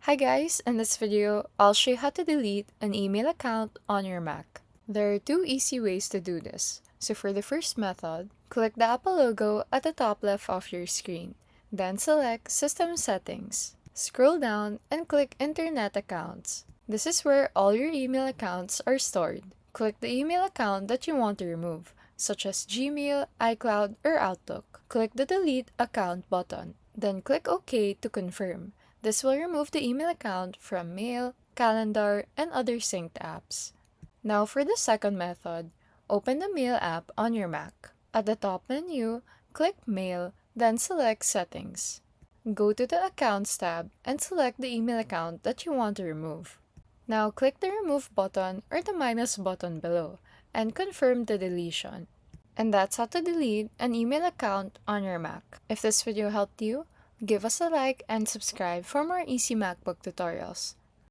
Hi guys, in this video, I'll show you how to delete an email account on your Mac. There are two easy ways to do this. So for the first method, click the Apple logo at the top left of your screen. Then select System Settings. Scroll down and click Internet Accounts. This is where all your email accounts are stored. Click the email account that you want to remove, such as Gmail, iCloud, or Outlook. Click the Delete Account button. Then click OK to confirm. This will remove the email account from Mail, Calendar, and other synced apps. Now for the second method, open the Mail app on your Mac. At the top menu, click Mail, then select Settings. Go to the Accounts tab and select the email account that you want to remove. Now click the Remove button or the minus button below and confirm the deletion. And that's how to delete an email account on your Mac. If this video helped you, give us a like and subscribe for more easy MacBook tutorials.